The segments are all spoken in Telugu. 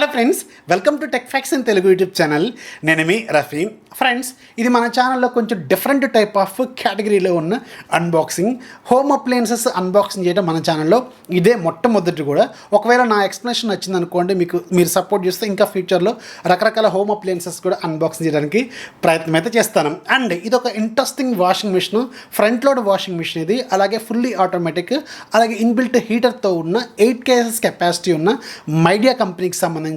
Hello friends, welcome to Techfox in Telugu YouTube channel. నేను మీ రఫీ. ఫ్రెండ్స్, ఇది మన ఛానల్లో కొంచెం డిఫరెంట్ టైప్ ఆఫ్ కేటగిరీలో ఉన్న అన్బాక్సింగ్, హోమ్ అప్లయన్సెస్ అన్బాక్సింగ్ చేయడం మన ఛానల్లో ఇదే మొట్టమొదటి కూడా. ఒకవేళ నా ఎక్స్ప్లెనేషన్ నచ్చింది అనుకోండి, మీరు సపోర్ట్ చేస్తే ఇంకా ఫ్యూచర్లో రకరకాల హోమ్ అప్లయన్సెస్ కూడా అన్బాక్సింగ్ చేయడానికి ప్రయత్నం అయితే చేస్తాను. అండ్ ఇది ఒక interesting washing machine, front load washing machine ఇది. అలాగే ఫుల్లీ ఆటోమేటిక్, అలాగే ఇన్బిల్ట్ హీటర్తో ఉన్న 8 kgs కెపాసిటీ ఉన్న మైడియా కంపెనీకి సంబంధించిన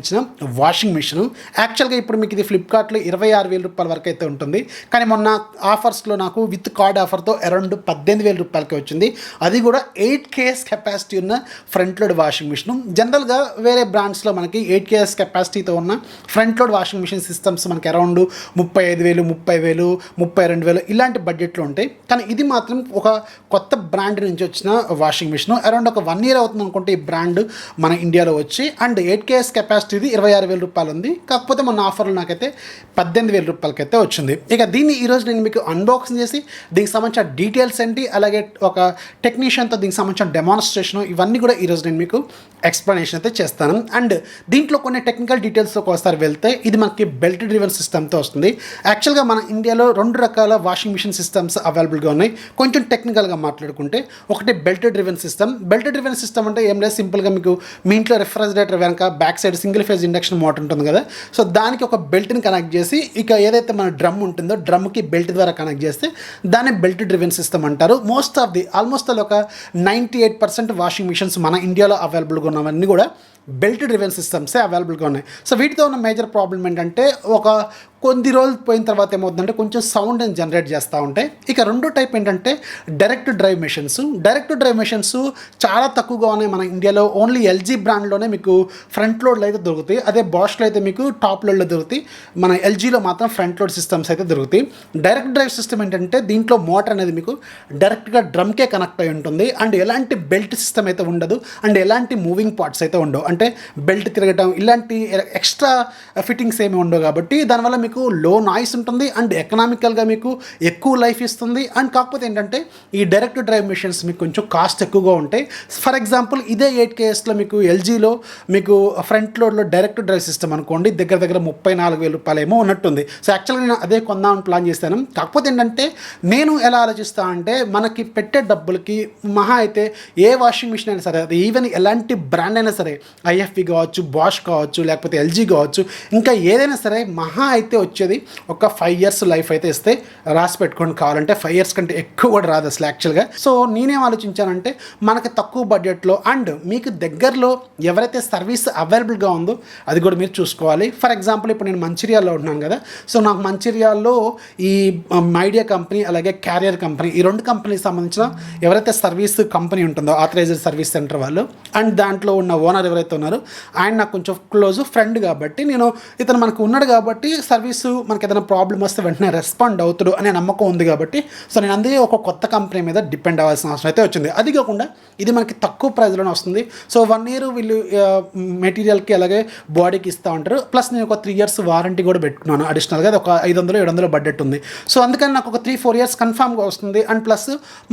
వాషింగ్ మిషన్. యాక్చువల్గా ఇప్పుడు మీకు ఇది ఫ్లిప్కార్ట్లో 26,000 రూపాయల వరకు అయితే ఉంటుంది. కానీ మొన్న ఆఫర్స్లో నాకు విత్ కార్డ్ ఆఫర్తో అరౌండ్ 18,000 రూపాయలకి వచ్చింది. అది కూడా 8 kgs కెపాసిటీ ఉన్న ఫ్రంట్ లోడ్ వాషింగ్ మిషన్. జనరల్గా వేరే బ్రాండ్స్లో మనకి 8 kgs కెపాసిటీతో ఉన్న front load washing machine systems మనకి అరౌండ్ 35,000, 30,000, 32,000 ఇలాంటి బడ్జెట్లో ఉంటాయి. కానీ ఇది మాత్రం ఒక కొత్త బ్రాండ్ నుంచి వచ్చిన వాషింగ్ మిషన్. అరౌండ్ ఒక 1 year అవుతుంది అనుకుంటే ఈ బ్రాండ్ మన ఇండియాలో వచ్చి. అండ్ 8 kgs కెపాసిటీది 26,000 రూపాయలు ఉంది. కాకపోతే మన ఆఫర్లో నాకైతే 18,000 రూపాయలకైతే వచ్చింది. ఇక దీన్ని ఈరోజు నేను మీకు అన్బాక్సింగ్ చేసి దీనికి సంబంధించిన డీటెయిల్స్ ఏంటి, అలాగే ఒక టెక్నీషియన్తో దీనికి సంబంధించిన డెమాన్స్ట్రేషన్, ఇవన్నీ కూడా ఈరోజు నేను మీకు ఎక్స్ప్లెనేషన్ అయితే చేస్తాను. అండ్ దీంట్లో కొన్ని టెక్నికల్ డీటెయిల్స్లోకి ఒకసారి వెళ్తే ఇది మనకి బెల్ట్ డ్రివెన్ సిస్టమ్తో వస్తుంది. యాక్చువల్గా మన ఇండియాలో 2 రకాల వాషింగ్ మిషన్ సిస్టమ్స్ అవైలబుల్గా ఉన్నాయి. కొంచెం టెక్నికల్గా మాట్లాడుకుంటే ఒకటి belt driven system. Belt driven system అంటే ఏం లేదు, సింపుల్గా మీకు మీ ఇంట్లో రిఫ్రిజిరేటర్ వెనక back side single phase induction motor ఉంటుంది కదా, సో దానికి ఒక బెల్ట్ని కనెక్ట్ చేసి, ఇక ఏదైతే మన డ్రమ్ ఉంటుందో డ్రమ్కి బెల్ట్ ద్వారా కనెక్ట్ చేస్తే దాన్ని బెల్ట్ డ్రివెన్ సిస్టమ్ అంటారు. ఆల్మోస్ట్ ఒక 98% వాషింగ్ మిషన్స్ మన ఇండియాలో అవైలబుల్గా ఉన్నవన్నీ కూడా బెల్ట్ డ్రివెన్ సిస్టమ్సే అవైలబుల్గా ఉన్నాయి. సో వీటితో ఉన్న మేజర్ ప్రాబ్లం ఏంటంటే ఒక కొద్ది రోజులు పోయిన తర్వాత ఏమవుతుందంటే కొంచెం సౌండ్ అని జనరేట్ చేస్తూ ఉంటాయి. ఇక రెండో టైప్ ఏంటంటే direct drive machines. Direct drive machines చాలా తక్కువగా ఉన్నాయి మన ఇండియాలో. ఓన్లీ ఎల్జీ బ్రాండ్లోనే మీకు ఫ్రంట్ లోడ్లో అయితే దొరుకుతాయి. అదే బాష్లో అయితే మీకు టాప్ లోడ్లో దొరుకుతాయి. మన ఎల్జీలో మాత్రం ఫ్రంట్ లోడ్ సిస్టమ్స్ అయితే దొరుకుతాయి. డైరెక్ట్ డ్రైవ్ సిస్టమ్ ఏంటంటే దీంట్లో మోటార్ అనేది మీకు డైరెక్ట్గా డ్రమ్కే కనెక్ట్ అయి ఉంటుంది. అండ్ ఎలాంటి బెల్ట్ సిస్టమ్ అయితే ఉండదు, అండ్ ఎలాంటి మూవింగ్ పార్ట్స్ అయితే ఉండవు. అంటే బెల్ట్ తిరగటం ఇలాంటి ఎక్స్ట్రా ఫిట్టింగ్స్ ఏమి ఉండవు. కాబట్టి దానివల్ల మీకు లో నాయిస్ ఉంటుంది అండ్ ఎకనామికల్గా మీకు ఎక్కువ లైఫ్ ఇస్తుంది. అండ్ కాకపోతే ఏంటంటే ఈ డైరెక్ట్ డ్రైవ్ మెషిన్స్ మీకు కొంచెం కాస్ట్ ఎక్కువగా ఉంటాయి. ఫర్ ఎగ్జాంపుల్ ఇదే 8 kgsలో మీకు ఎల్జీలో మీకు ఫ్రంట్ లోడ్లో డైరెక్ట్ డ్రైవ్ సిస్టమ్ అనుకోండి దగ్గర 34,000 రూపాయలు ఏమో ఉన్నట్టుంది. సో యాక్చువల్గా నేను అదే కొందామని ప్లాన్ చేశాను. కాకపోతే ఏంటంటే నేను ఎలా ఆలోచిస్తాను అంటే మనకి పెట్టే డబ్బులకి మహా అయితే ఏ వాషింగ్ మిషన్ అయినా సరే, అది ఈవెన్ ఎలాంటి బ్రాండ్ అయినా సరే, ఐఎఫ్బి కావచ్చు, బాష్ కావచ్చు, లేకపోతే ఎల్జీ కావచ్చు, ఇంకా ఏదైనా సరే మహా అయితే వచ్చేది ఒక 5 years లైఫ్ అయితే ఇస్తే రాసి పెట్టుకోండి. కావాలంటే 5 years కంటే ఎక్కువ కూడా రాదు అసలు యాక్చువల్గా. సో నేనేం ఆలోచించానంటే మనకి తక్కువ బడ్జెట్లో అండ్ మీకు దగ్గరలో ఎవరైతే సర్వీస్ అవైలబుల్గా ఉందో అది కూడా మీరు చూసుకోవాలి. ఫర్ ఎగ్జాంపుల్ ఇప్పుడు నేను మంచిర్యాలలో ఉంటున్నాను కదా, సో నాకు మంచిర్యాలలో ఈ మైడియా కంపెనీ అలాగే క్యారియర్ కంపెనీ, ఈ 2 కంపెనీకి సంబంధించిన ఎవరైతే సర్వీస్ కంపెనీ ఉంటుందో ఆథరైజ్డ్ సర్వీస్ సెంటర్ వాళ్ళు, అండ్ దాంట్లో ఉన్న ఓనర్ ఎవరైతే ఉన్నారో ఆయన నాకు కొంచెం క్లోజ్ ఫ్రెండ్ కాబట్టి నేను ఇతను మనకు ఉన్నాడు కాబట్టి సర్వీసు మనకి ఏదైనా ప్రాబ్లం వస్తే వెంటనే రెస్పాండ్ అవుతాడు అనే నమ్మకం ఉంది కాబట్టి సో నేను అందుకే ఒక కొత్త కంపెనీ మీద డిపెండ్ అవ్వాల్సిన అవసరం అయితే వచ్చింది. అది కాకుండా ఇది మనకి తక్కువ ప్రైస్లోనే వస్తుంది. సో 1 year వీళ్ళు మెటీరియల్కి అలాగే బాడీకి ఇస్తూ ఉంటారు. ప్లస్ నేను ఒక 3 years వారంటీ కూడా పెట్టుకున్నాను అడిషనల్గా. అది ఒక 500-700 బడ్జెట్ ఉంది. సో అందుకని నాకు ఒక 3-4 years కన్ఫామ్గా వస్తుంది. అండ్ ప్లస్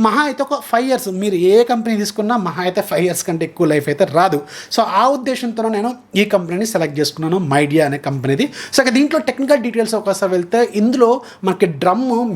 మహా అయితే ఒక 5 years మీరు ఏ కంపెనీ తీసుకున్నా మహా అయితే 5 years కంటే ఎక్కువ లైఫ్ అయితే రాదు. సో ఆ ఉద్దేశంతో నేను ఈ కంపెనీని సెలెక్ట్ చేసుకున్నాను, మైడియా అనే కంపెనీది. సో ఇక దీంట్లో టెక్నికల్ డీటెయిల్స్ ఒకసారి వెళ్తే ఇందులో మనకి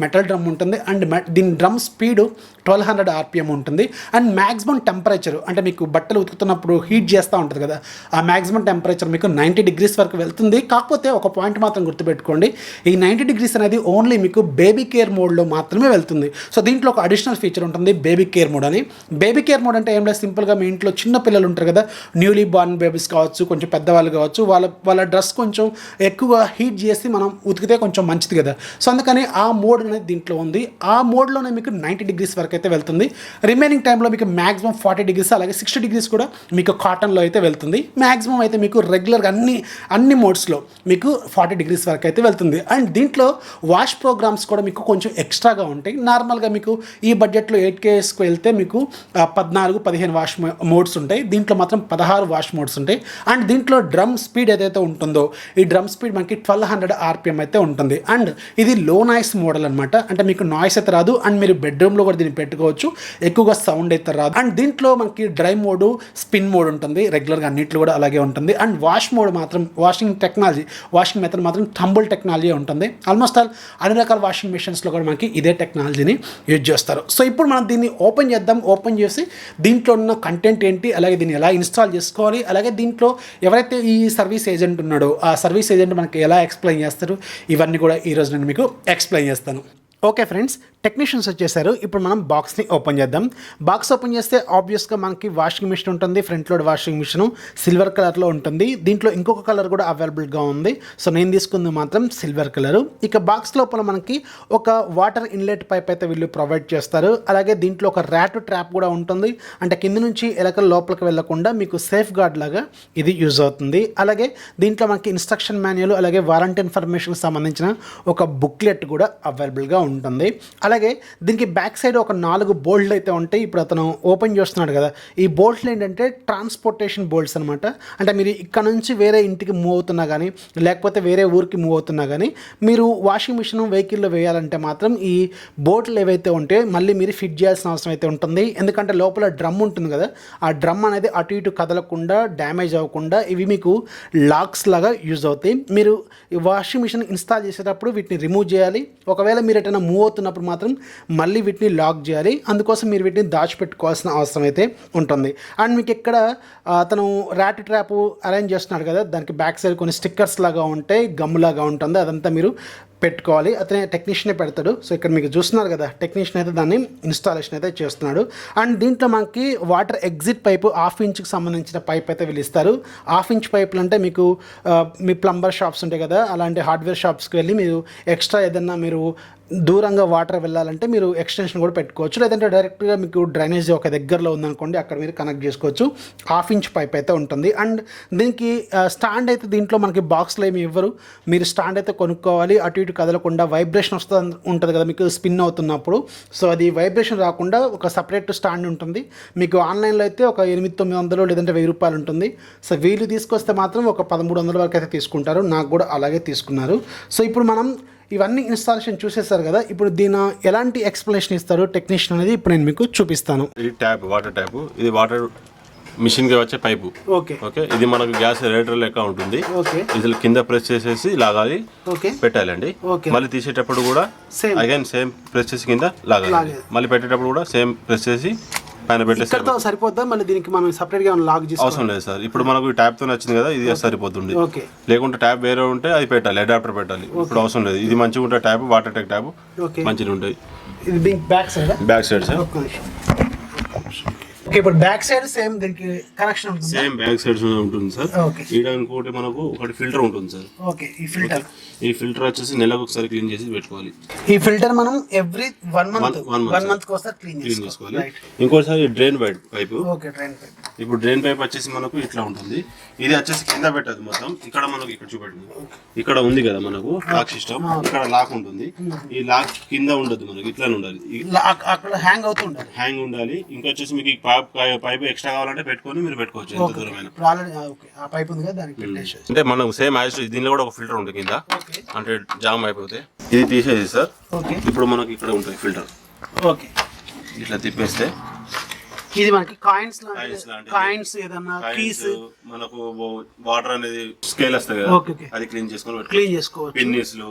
మెటల్ డ్రమ్ ఉంటుంది. అండ్ దీని డ్రమ్ స్పీడ్ 1200 RPM ఉంటుంది. అండ్ మ్యాక్సిమం టెంపరేచర్ అంటే మీకు బట్టలు ఉతుకుతున్నప్పుడు హీట్ చేస్తూ ఉంటుంది కదా, ఆ మ్యాక్సిమం టెంపరేచర్ మీకు 90 degrees వరకు వెళ్తుంది. కాకపోతే ఒక పాయింట్ మాత్రం గుర్తుపెట్టుకోండి, ఈ 90 degrees అనేది ఓన్లీ మీకు బేబీ కేర్ మోడ్లో మాత్రమే వెళ్తుంది. సో దీంట్లో ఒక అడిషనల్ ఫీచర్ ఉంటుంది బేబీ కేర్ మోడ్ అని. బేబీ కేర్ మోడ్ అంటే ఏం లేదు, సింపుల్గా మీ ఇంట్లో చిన్న పిల్లలు ఉంటారు కదా, న్యూలీ బార్న్ బేబీస్ కావచ్చు, కొంచెం పెద్దవాళ్ళు కావచ్చు, వాళ్ళ డ్రెస్ కొంచెం ఎక్కువగా హీట్ చేసి మనం ఉతికితే కొంచెం మంచిది కదా. సో అందుకని ఆ మోడ్ అనేది దీంట్లో ఉంది. ఆ మోడ్లోనే మీకు 90 degrees వరకు అయితే వెళ్తుంది. రిమైనింగ్ టైంలో మీకు మ్యాక్సిమం 40 degrees అలాగే 60 degrees కూడా మీకు కాటన్లో అయితే వెళ్తుంది. మ్యాక్సిమం అయితే మీకు రెగ్యులర్గా అన్ని మోడ్స్లో మీకు 40 degrees వరకు అయితే వెళ్తుంది. అండ్ దీంట్లో వాష్ ప్రోగ్రామ్స్ కూడా మీకు కొంచెం ఎక్స్ట్రాగా ఉంటాయి. నార్మల్గా మీకు ఈ బడ్జెట్లో 8 kgsకి వెళ్తే మీకు 14-15 వాష్ మోడ్స్ ఉంటాయి. దీంట్లో మాత్రం 16 వాష్ మోడ్స్ ఉంటాయి. అండ్ దీంట్లో డ్రమ్ స్పీడ్ ఏదైతే ఉంటుందో ఈ డ్రమ్ స్పీడ్ మనకి 1200 RPM అయితే ఉంటుంది. అండ్ ఇది లో నాయిస్ మోడల్ అనమాట. అంటే మీకు నాయిస్ అయితే రాదు. అండ్ మీరు బెడ్రూమ్లో కూడా దీన్ని పెట్టుకోవచ్చు, ఎక్కువగా సౌండ్ అయితే రాదు. అండ్ దీంట్లో మనకి డ్రై మోడ్, స్పిన్ మోడ్ ఉంటుంది, రెగ్యులర్గా అన్నిట్లో కూడా అలాగే ఉంటుంది. అండ్ వాష్ మోడ్ మాత్రం వాషింగ్ మెథడ్ మాత్రం టంబుల్ టెక్నాలజీ ఉంటుంది. ఆల్మోస్ట్ ఆల్ అన్ని రకాల వాషింగ్ మిషన్స్లో కూడా మనకి ఇదే టెక్నాలజీని యూజ్ చేస్తారు. సో ఇప్పుడు మనం దీన్ని ఓపెన్ చేద్దాం. ఓపెన్ చేసి దీంట్లో ఉన్న కంటెంట్ ఏంటి, అలాగే దీన్ని ఎలా ఇన్స్టాల్ చేసుకోవాలి, అలాగే దీంట్లో ఎవరైతే ఈ సర్వీస్ ఏజెంట్ ఉన్నాడో ఆ సర్వీస్ ఏజెంట్ మనకి ఎలా ఎక్స్ప్లెయిన్ చేస్తారు, ఇవన్నీ కూడా ఈరోజు నేను మీకు ఎక్స్ప్లెయిన్ చేస్తాను. ఓకే ఫ్రెండ్స్, టెక్నీషియన్స్ వచ్చేసారు. ఇప్పుడు మనం బాక్స్ని ఓపెన్ చేద్దాం. బాక్స్ ఓపెన్ చేస్తే ఆబ్వియస్గా మనకి వాషింగ్ మిషన్ ఉంటుంది. Front load washing machine silver కలర్లో ఉంటుంది. దీంట్లో ఇంకొక కలర్ కూడా అవైలబుల్గా ఉంది. సో నేను తీసుకుంది మాత్రం సిల్వర్ కలరు. ఇక బాక్స్ లోపల మనకి ఒక వాటర్ ఇన్లెట్ పైప్ అయితే వీళ్ళు ప్రొవైడ్ చేస్తారు. అలాగే దీంట్లో ఒక ర్యాట్ ట్రాప్ కూడా ఉంటుంది. అంటే కింద నుంచి ఎలకలు లోపలికి వెళ్లకుండా మీకు సేఫ్ గార్డ్ లాగా ఇది యూజ్ అవుతుంది. అలాగే దీంట్లో మనకి ఇన్స్ట్రక్షన్ మాన్యువల్, అలాగే వారంటీ ఇన్ఫర్మేషన్కి సంబంధించిన ఒక బుక్లెట్ కూడా అవైలబుల్గా ఉంటుంది. అలాగే దీనికి బ్యాక్ సైడ్ ఒక 4 బోల్ట్లు అయితే ఉంటాయి. ఇప్పుడు అతను ఓపెన్ చేస్తున్నాడు కదా, ఈ బోల్ట్లు ఏంటంటే ట్రాన్స్పోర్టేషన్ బోల్ట్స్ అనమాట. అంటే మీరు ఇక్కడ నుంచి వేరే ఇంటికి మూవ్ అవుతున్నా కానీ, లేకపోతే వేరే ఊరికి మూవ్ అవుతున్నా కానీ, మీరు వాషింగ్ మిషన్ వెహికల్లో వేయాలంటే మాత్రం ఈ బోట్లు ఏవైతే ఉంటాయో మళ్ళీ మీరు ఫిట్ చేయాల్సిన అవసరం అయితే ఉంటుంది. ఎందుకంటే లోపల డ్రమ్ ఉంటుంది కదా, ఆ డ్రమ్ అనేది అటు ఇటు కదలకుండా, డ్యామేజ్ అవ్వకుండా ఇవి మీకు లాక్స్ లాగా యూజ్ అవుతాయి. మీరు ఈ వాషింగ్ మిషన్ ఇన్స్టాల్ చేసేటప్పుడు వీటిని రిమూవ్ చేయాలి. ఒకవేళ మీరు ఎటైనా మూవ్ అవుతున్నప్పుడు మాత్రం మళ్ళీ వీటిని లాక్ చేయాలి. అందుకోసం మీరు వీటిని దాచిపెట్టుకోవాల్సిన అవసరం అయితే ఉంటుంది. అండ్ మీకు ఇక్కడ అతను ర్యాట్ ట్రాప్ అరేంజ్ చేస్తున్నాడు కదా, దానికి బ్యాక్ సైడ్ కొన్ని స్టిక్కర్స్ లాగా ఉంటాయి, గమ్ లాగా ఉంటుంది. అదంతా మీరు పెట్టుకోవాలి. అతనే టెక్నీషియనే పెడతాడు. సో ఇక్కడ మీకు చూస్తున్నారు కదా, టెక్నీషియన్ అయితే దాన్ని ఇన్స్టాలేషన్ అయితే చేస్తున్నాడు. అండ్ దీంట్లో మనకి వాటర్ ఎగ్జిట్ పైపు 1/2 ఇంచ్కి సంబంధించిన పైప్ అయితే వీళ్ళు ఇస్తారు. 1/2 ఇంచ్ పైపులు అంటే మీకు మీ ప్లంబర్ షాప్స్ ఉంటాయి కదా, అలాంటి హార్డ్వేర్ షాప్స్కి వెళ్ళి మీరు ఎక్స్ట్రా ఏదన్నా మీరు దూరంగా వాటర్ వెళ్ళాలంటే మీరు ఎక్స్టెన్షన్ కూడా పెట్టుకోవచ్చు. లేదంటే డైరెక్ట్గా మీకు డ్రైనేజ్ ఒక దగ్గరలో ఉందనుకోండి, అక్కడ మీరు కనెక్ట్ చేసుకోవచ్చు. 1/2 ఇంచ్ పైప్ అయితే ఉంటుంది. అండ్ దీనికి స్టాండ్ అయితే దీంట్లో మనకి బాక్స్లో ఏమి ఇవ్వరు. మీరు స్టాండ్ అయితే కొనుక్కోవాలి. అటు ఇటు కదలకుండా వైబ్రేషన్ ఉంటుంది కదా మీకు స్పిన్ అవుతున్నప్పుడు. సో అది వైబ్రేషన్ రాకుండా ఒక సపరేట్ స్టాండ్ ఉంటుంది. మీకు ఆన్లైన్లో అయితే ఒక 800-900 లేదంటే 1000 రూపాయలు ఉంటుంది. సో వీళ్ళు తీసుకొస్తే మాత్రం ఒక 1300 వరకు అయితే తీసుకుంటారు. నాకు కూడా అలాగే తీసుకున్నారు. సో ఇప్పుడు మనం ఇవన్నీ ఇన్స్టాలేషన్ చూసేస్తారు కదా, ఇప్పుడు దీని ఎలాంటి ఎక్స్ప్లెనేషన్ ఇస్తారు టెక్నీషియన్ అనేది ఇప్పుడు నేను మీకు చూపిస్తాను. ఇది ట్యాప్, వాటర్ ట్యాప్. ఇది వాటర్ మిషన్ కి వచ్చే పైపు. ఓకే, ఇది మనకు గ్యాస్ రేటర్ లెక్క ఉంటుంది. ఇది కింద ప్రెస్ చేసేసి లాగాలి, పెట్టాలండి. మళ్ళీ తీసేటప్పుడు కూడా అగైన్ సేమ్ ప్రెస్ చేసి కింద లాగాలి. మళ్ళీ పెట్టేటప్పుడు కూడా సేమ్ ప్రెస్ చేసి పైన పెట్టేసి సరిపోద్దా? మళ్ళీ దీనికి మనం సెపరేట్ గా లాక్ చేసి అవసరం లేదు సార్. ఇప్పుడు మనకు ట్యాప్ తో వచ్చింది కదా, ఇది సరిపోతుంది. లేకుంటే ట్యాప్ వేరే ఉంటే అది పెట్టాలి, అడాప్టర్ పెట్టాలి. ఇప్పుడు అవసరం లేదు. ఇది మంచిగా ఉంటే ట్యాప్, వాటర్ ట్యాప్ ట్యాప్ మంచిగా ఉంటాయి. Back side sir. ఓకే, ఇప్పుడు బ్యాక్ సైడ్ సేమ్ దీనికి కనెక్షన్ ఉంటుంది. సేమ్ బ్యాక్ సైడ్ ఉంటుంది సార్. ఇక్కడ ఇంకోటి మనకు ఒకటి ఫిల్టర్ ఉంటుంది సార్. ఓకే, ఈ ఫిల్టర్ వచ్చేసి నెలకు ఒకసారి క్లీన్ చేసి పెట్టుకోవాలి. ఈ ఫిల్టర్ మనం ఎవ్రీ 1 మంత్ కోసం క్లీన్ చేసుకోవాలి. ఇంకోసారి drain pipe. Okay, drain pipe. ఇప్పుడు డ్రైన్ పైప్ వచ్చేసి మనకు ఇట్లా ఉంటుంది. ఇది వచ్చేసి కింద పెట్టదు మొత్తం. ఇక్కడ మనకు ఇక్కడ చూపెట్టింది, ఇక్కడ ఉంది కదా మనకు లాక్ సిస్టమ్. ఇక్కడ లాక్ ఉంటుంది. ఈ లాక్ కింద ఉండదు, మనకి ఇట్లా ఉండాలి. అక్కడ హ్యాంగ్ ఉండాలి. ఇంకొచ్చేసి మీకు పైప్ ఎక్స్ట్రా కావాలంటే పెట్టుకొని మీరు పెట్టుకోవచ్చు ఎంత దూరమైన. అంటే మనం సేమ్ యాజ్ దీనిలో కూడా ఒక ఫిల్టర్ ఉంటుంది కింద, అంటే జామ్ అయిపోతే ఇది తీసేది సార్. ఇప్పుడు మనకి ఇక్కడ ఉంటుంది ఫిల్టర్. ఓకే, ఇట్లా తిప్పేస్తే ఇది మనకి కాయిన్స్ ఏదన్నా కీస్, మనకు వాటర్ అనేది స్కేల్ వస్తాయి కదా, అది క్లీన్ చేసుకోవచ్చు. పిన్నిస్లు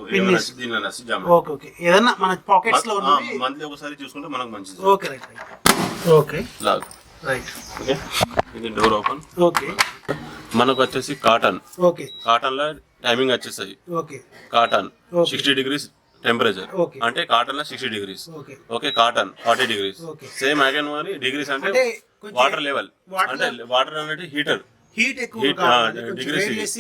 దీనిలో జామ్. ఓకే, ఏదన్నా మన పాకెట్స్ లో మంత్లీ ఒకసారి చూసుకుంటే మనకు మంచిది. Okay, okay, log right. Okay, ఇది డోర్ ఓపెన్. ఓకే, మనకు వచ్చేసి కాటన్. ఓకే, కాటన్ లో టైమింగ్ వచ్చేసాయి. Okay, cotton 60 degrees temperature. అంటే కాటన్ లో 60 degrees. Okay, cotton 40 degrees. Same again మరి డిగ్రీస్ అంటే వాటర్ లెవెల్, అంటే వాటర్ అనేది హీటర్ డిగ్రీస్.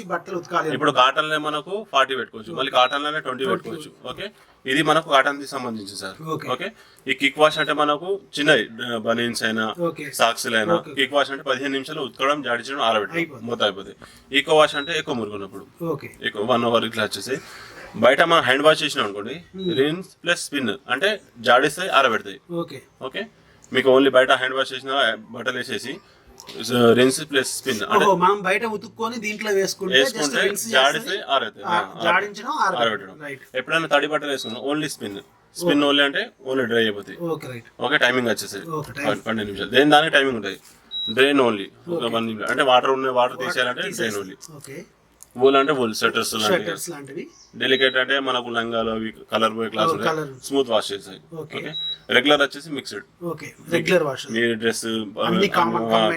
ఇప్పుడు కాటన్ లో మనకు 40 పెట్టుకోవచ్చు, మళ్ళీ కాటన్ లోనే 20 పెట్టుకోవచ్చు. ఓకే, ఇది మనకు కాటన్ కి సంబంధించి సార్. ఓకే, ఈ కిక్ వాష్ అంటే మనకు చిన్న బనీన్స్ అయినా సాక్స్ అయినా కిక్ వాష్ అంటే 15 నిమిషాలు ఉతకడం, జాడించడం, ఆరబెట్టడం మొత్తం అయిపోతాయి. ఈకో వాష్ అంటే ఎక్కువ మురుగున్నప్పుడు ఎక్కువ 1 hour ఇట్లా వచ్చేసి. బయట మనం హ్యాండ్ వాష్ చేసినాం అనుకోండి, రిన్స్ ప్లస్ స్పిన్ అంటే జాడిస్తాయి, ఆరబెడతాయి. ఓకే, మీకు ఓన్లీ బయట హ్యాండ్ వాష్ చేసిన బట్టలు వేసేసి రిన్స్ ప్లస్ స్పిన్ అంటే మనం బయట ఉతుక్కొని దీంట్లో వేసుకుంటే జాడిస్తే ఆరబెట్టడం. ఎప్పుడైనా తడి బట్టలు వేసుకున్నాం ఓన్లీ స్పిన్ ఓన్లీ అంటే ఓన్లీ డ్రై అయిపోతాయి. ఓకే, టైమింగ్ వచ్చేసి 12 నిమిషాలు. దేని దానికి టైమింగ్ ఉంటుంది. డ్రైన్ ఓన్లీ 1 నిమిషం అంటే వాటర్ తీసేయాలంటే డ్రైన్ ఓన్లీ. వూల్ అంటే వూల్ స్వెటర్స్ లాంటివి. డెలికేట్ అంటే మనకు లంగాలు అవి కలర్ పోయే క్లాస్ స్మూత్ వాష్ చేస్తాయి. ఓకే, రెగ్యులర్ వచ్చేసి మిక్స్డ్. మీ డ్రెస్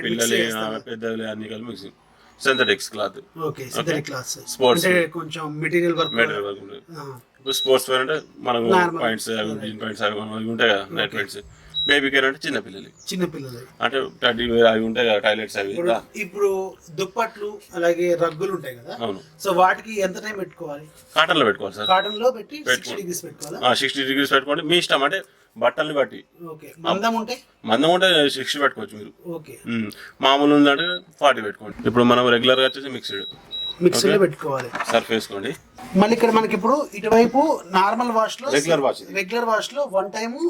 పిల్లలే పెద్దలే అన్ని కలిపి మిక్సింగ్. సింథటిక్స్ క్లాత్, స్పోర్ట్స్ కొంచెం మెటీరియల్ వర్క్ ఉంటుంది. ఇప్పుడు స్పోర్ట్స్ వేర్ అంటే మనకు పాయింట్స్ జీన్ పాయింట్స్ అవి ఉంటాయి కదా, నైట్ పాయింట్స్. బేబీ కేర్ అంటే చిన్నపిల్లలు అంటే టడ్డీ అవి ఉంటాయి కదా, టాయిలెట్స్ అవి. ఇప్పుడు దుప్పట్లు అలాగే రగ్గులు ఉంటాయి కదా, అవును. సో వాటికి ఎంత టైం పెట్టుకోవాలి? కాటన్ లో పెట్టుకోవాలి సార్. కాటన్ లో పెట్టి 60 degrees పెట్టుకోవాలి. 60 degrees పెట్టుకోండి, మీ ఇష్టం. అంటే బట్టల్ని బట్టి. మందం ఉంటే 60 పెట్టుకోవచ్చు మీరు. మామూలు ఉందంటే 40 పెట్టుకోండి. ఇప్పుడు మనం రెగ్యులర్ గా వచ్చేసి మిక్సీలో పెట్టుకోవాలి. సర్ఫ్ వేసుకోండి. మళ్ళీ ఇక్కడ మనకి ఇప్పుడు ఇటువైపు నార్మల్ వాష్ లో రెగ్యులర్ వాష్ లో 1 టైము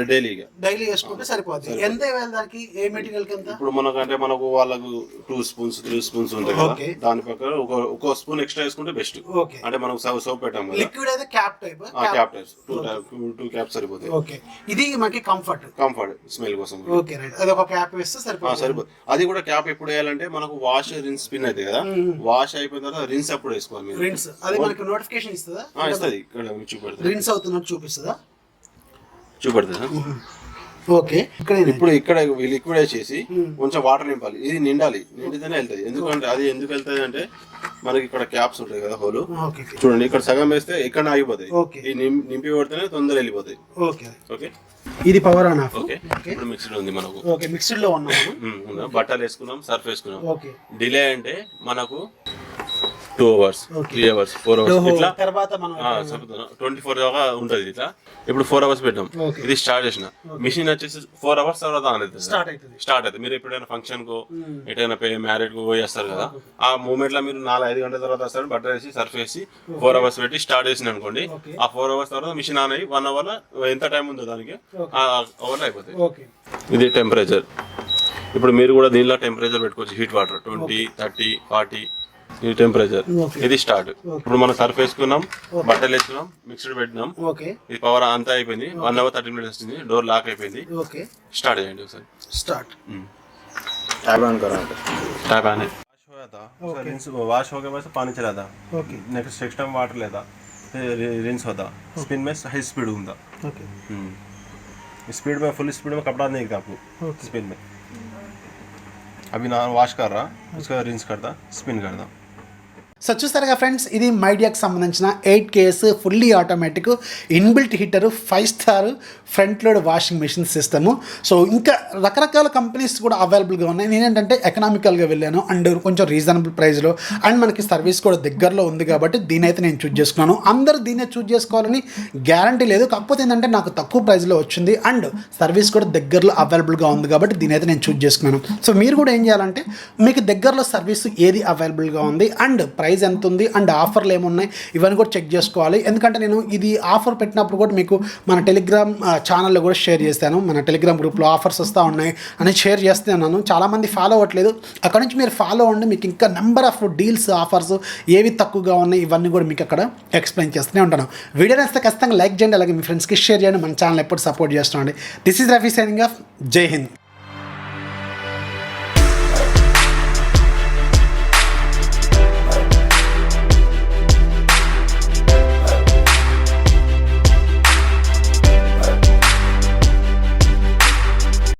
డైలీ వేసుకుంటే సరిపోతుంది. ఎంత వేయాలి దానికి? ఏ మెటీరియల్ కి ఎంత? ఇప్పుడు మనకు వాళ్ళకు 2 స్పూన్స్ 3 స్పూన్స్ ఉంటాయి కదా, దాని ప్రకారం ఒక స్పూన్ ఎక్స్ట్రా వేసుకుంటే బెస్ట్. అంటే మనకు సోప్ పెట్టాం కదా, లిక్విడ్ అయితే క్యాప్ టైప్ 2 క్యాప్ సరిపోతాయి. ఓకే, ఇది మనకి కంఫర్ట్ స్మెల్ కోసం. ఓకే రైట్, అది ఒక క్యాప్ వేస్తే సరిపోతుంది. అది కూడా క్యాప్ ఎప్పుడు వేయాలంటే మనకు వాష్ రిన్స్ స్పిన్ అయితే కదా, వాష్ అయిపోయిన తర్వాత రిన్స్ అప్పుడు వేసుకోవాలి. రిన్స్ అది మనకి నోటిఫికేషన్ ఇస్తుందా? ఇస్తుంది, ఇక్కడ చూపెడుతుంది. రిన్స్ అవుతున్నట్టు చూపిస్తుందా? ఓకే, ఇప్పుడు ఇక్కడ లిక్విడ్ వేసేసి కొంచెం వాటర్ నింపాలి. ఇది నిండితేనే వెళ్తాయి. ఎందుకంటే అది ఎందుకు వెళ్తాయి అంటే మనకి ఇక్కడ క్యాప్స్ ఉంటాయి కదా, హోలు చూడండి. ఇక్కడ సగం వేస్తే ఇక్కడ ఆగిపోతాయి. ఈ నింపి పడితేనే తొందరగా వెళ్ళిపోతాయి. ఓకే, ఇది పవర్ ఆన్ ఆఫ్. ఓకే, ఇప్పుడు మిక్స్డ్ ఉంది మనకు. ఓకే, మిక్స్డ్ లో ఉన్నాం. బట్టలు వేసుకున్నాం, సర్ఫ్ వేసుకున్నాం. డిలే అంటే మనకు 2 hours 3 hours 4 hours ఇట్లా తర్వాత మనం 24 దాకా ఉంటుంది. ఇట్లా ఇప్పుడు 4 hours పెట్టాం. ఇది స్టార్ట్ చేసిన మిషన్ వచ్చేసి 4 hours తర్వాత స్టార్ట్ అవుతుంది. మీరు ఎప్పుడైనా ఫంక్షన్ కో ఎటైనా మ్యారేజ్ కో పోయేస్తారు కదా, ఆ మూమెంట్ లో మీరు 4-5 గంటల తర్వాత వస్తారు. బట్టర్ వేసి సర్ఫ్ వేసి 4 hours పెట్టి స్టార్ట్ చేసిన అనుకోండి. ఆ 4 hours తర్వాత మిషన్ ఆన్ అయ్యి 1 hour లో ఎంత టైం ఉందో దానికి ఆ అవర్ లో అయిపోతాయి. ఇది టెంపరేచర్. ఇప్పుడు మీరు కూడా దీనిలో టెంపరేచర్ పెట్టుకోవచ్చు. హీట్ వాటర్ 20, 30, 40 ఇది టెంపరేచర్. ఇది స్టార్ట్. ఇప్పుడు మనం సర్ఫ్ వేసుకున్నాం, బట్టలు వేసుకున్నాం, మిక్స్డ్ పెట్టినాం. ఇది పవర్ అంతా అయిపోయింది. 1 hour 30 minutes వస్తుంది. డోర్ లాక్ అయిపోయింది. స్టార్ట్ చేయండి ఒకసారి. స్టార్ట్. टैब ऑन करो. टैब ऑन है. वॉश हुआ था, उसका रिंस वॉश हो गया, वैसे पानी चला था. ओके, नेक्स्ट टाइम वाटर लेता, रिंस होता. स्पिन में हाई स्पीड होता. ओके, स्पीड में फुल स्पीड में कपड़ा नहीं था आपको. स्पिन में अभी ना वॉश कर रहा, उसका रिंस करता, स्पिन करता. సో చూస్తారుగా ఫ్రెండ్స్, ఇది మైడియాకి సంబంధించిన 8 kS fully automatic inbuilt heater 5 star front load washing machine system. So ఇంకా రకరకాల కంపెనీస్ కూడా అవైలబుల్గా ఉన్నాయి. నేనేంటంటే ఎకనామికల్గా వెళ్ళాను అండ్ కొంచెం రీజనబుల్ ప్రైస్లో అండ్ మనకి సర్వీస్ కూడా దగ్గరలో ఉంది కాబట్టి దీనైతే నేను చూస్ చేసుకున్నాను. అందరూ దీన్నే చూస్ చేసుకోవాలని గ్యారంటీ లేదు, కాకపోతే ఏంటంటే నాకు తక్కువ ప్రైస్లో వచ్చింది అండ్ సర్వీస్ కూడా దగ్గరలో అవైలబుల్గా ఉంది కాబట్టి దీనైతే నేను చూస్ చేసుకున్నాను. సో మీరు కూడా ఏం చేయాలంటే మీకు దగ్గరలో సర్వీస్ ఏది అవైలబుల్గా ఉంది అండ్ ప్రైస్ ఎంత ఉంది అండ్ ఆఫర్లు ఏమున్నాయి ఇవన్నీ కూడా చెక్ చేసుకోవాలి. ఎందుకంటే నేను ఇది ఆఫర్ పెట్టినప్పుడు కూడా మీకు మన టెలిగ్రామ్ ఛానల్లో కూడా షేర్ చేస్తాను. మన టెలిగ్రామ్ గ్రూప్లో ఆఫర్స్ వస్తూ ఉన్నాయి అని షేర్ చేస్తున్నాను. చాలామంది ఫాలో అవ్వట్లేదు, అక్కడ నుంచి మీరు ఫాలో అవ్వండి. మీకు ఇంకా నెంబర్ ఆఫ్ డీల్స్ ఆఫర్స్ ఏవి తక్కువగా ఉన్నాయి ఇవన్నీ కూడా మీకు అక్కడ ఎక్స్ప్లెయిన్ చేస్తూనే ఉంటాను. వీడియో నచ్చితే ఖచ్చితంగా లైక్ చేయండి, అలాగే మీ ఫ్రెండ్స్కి షేర్ చేయండి. మన ఛానల్ ఎప్పుడు సపోర్ట్ చేస్తున్నాండి. This is Rafi signing off. జై హింద్.